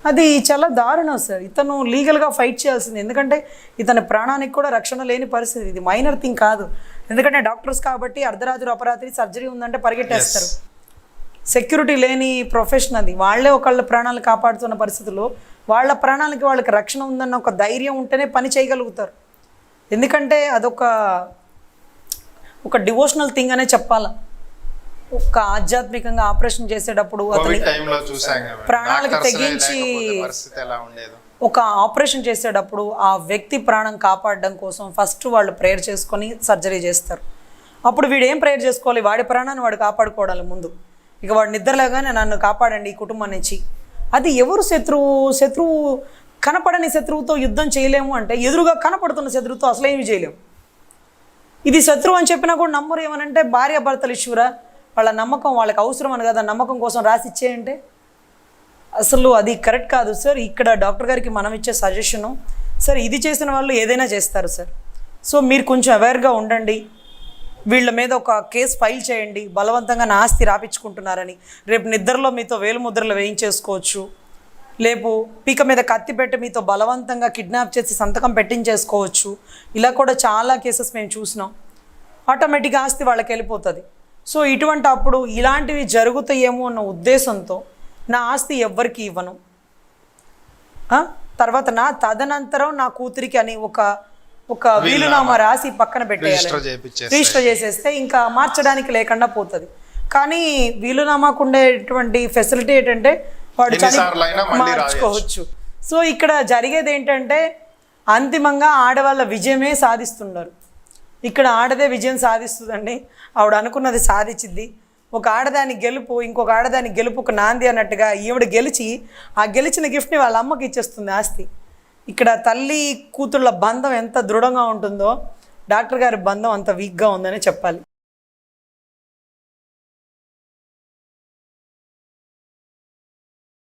అది చాలా దారుణం సార్. ఇతను లీగల్గా ఫైట్ చేయాల్సింది, ఎందుకంటే ఇతని ప్రాణానికి కూడా రక్షణ లేని పరిస్థితి. ఇది మైనర్ థింగ్ కాదు, ఎందుకంటే డాక్టర్స్ కాబట్టి అర్ధరాత్రి అపరాత్రి సర్జరీ ఉందంటే పరిగెట్టేస్తారు. సెక్యూరిటీ లేని ప్రొఫెషన్ అది. వాళ్ళే ఒకళ్ళ ప్రాణాలు కాపాడుతున్న పరిస్థితుల్లో వాళ్ళ ప్రాణాలకి వాళ్ళకి రక్షణ ఉందన్న ఒక ధైర్యం ఉంటేనే పని చేయగలుగుతారు. ఎందుకంటే అదొక డివోషనల్ థింగ్ అనే చెప్పాలా. ఒక ఆధ్యాత్మికంగా ఆపరేషన్ చేసేటప్పుడు అతని ప్రాణాలకు తెగించి ఒక ఆపరేషన్ చేసేటప్పుడు ఆ వ్యక్తి ప్రాణం కాపాడడం కోసం ఫస్ట్ వాళ్ళు ప్రేయర్ చేసుకొని సర్జరీ చేస్తారు. అప్పుడు వీడు ఏం ప్రేయర్ చేసుకోవాలి? వాడి ప్రాణాన్ని వాడు కాపాడుకోవడాలి ముందు. ఇక వాడు నిద్రలేగానే నన్ను కాపాడండి ఈ కుటుంబం నుంచి. అది ఎవరు శత్రువు కనపడని శత్రువుతో యుద్ధం చేయలేము అంటే ఎదురుగా కనపడుతున్న శత్రువుతో అసలు ఏమి చేయలేము. ఇది శత్రువు అని చెప్పినా కూడా నమ్మరు. ఏమనంటే భార్యాభర్తలు ఇష్యూరా, వాళ్ళ నమ్మకం వాళ్ళకి అవసరం అని కదా, నమ్మకం కోసం రాసి ఇచ్చేయంటే అసలు అది కరెక్ట్ కాదు సార్. ఇక్కడ డాక్టర్ గారికి మనం ఇచ్చే సజెషను, సార్ ఇది చేసిన వాళ్ళు ఏదైనా చేస్తారు సార్. సో మీరు కొంచెం అవేర్గా ఉండండి. వీళ్ళ మీద ఒక కేసు ఫైల్ చేయండి, బలవంతంగా నా ఆస్తి రాపించుకుంటున్నారని. రేపు నిద్రలో మీతో వేలుముద్రలు వేయించేసుకోవచ్చు, లేపు పీక మీద కత్తి పెట్టి మీతో బలవంతంగా కిడ్నాప్ చేసి సంతకం పెట్టించేసుకోవచ్చు. ఇలా కూడా చాలా కేసెస్ మేము చూసినాం. ఆటోమేటిక్గా ఆస్తి వాళ్ళకి వెళ్ళిపోతుంది. సో ఇటువంటి అప్పుడు ఇలాంటివి జరుగుతాయేమో అన్న ఉద్దేశంతో నా ఆస్తి ఎవ్వరికి ఇవ్వను, తర్వాత నా తదనంతరం నా కూతురికి అని ఒక వీలునామా రాసి పక్కన పెట్టేయాలి, రిజిస్టర్ చేసేస్తే ఇంకా మార్చడానికి లేకుండా పోతుంది. కానీ వీలునామాకు ఉండేటువంటి ఫెసిలిటీ ఏంటంటే వాడు మార్చుకోవచ్చు. సో ఇక్కడ జరిగేది ఏంటంటే అంతిమంగా ఆడవాళ్ళ విజయమే సాధిస్తున్నారు. ఇక్కడ ఆడదే విజయం సాధిస్తుందండి. ఆవిడ అనుకున్నది సాధించింది. ఒక ఆడదాని గెలుపు ఇంకొక ఆడదాని గెలుపుకు నాంది అన్నట్టుగా ఈవిడ గెలిచి ఆ గెలిచిన గిఫ్ట్ని వాళ్ళ అమ్మకి ఇచ్చేస్తుంది ఆస్తి. ఇక్కడ తల్లి కూతుళ్ళ బంధం ఎంత దృఢంగా ఉంటుందో డాక్టర్ గారి బంధం అంత వీక్గా ఉందని చెప్పాలి.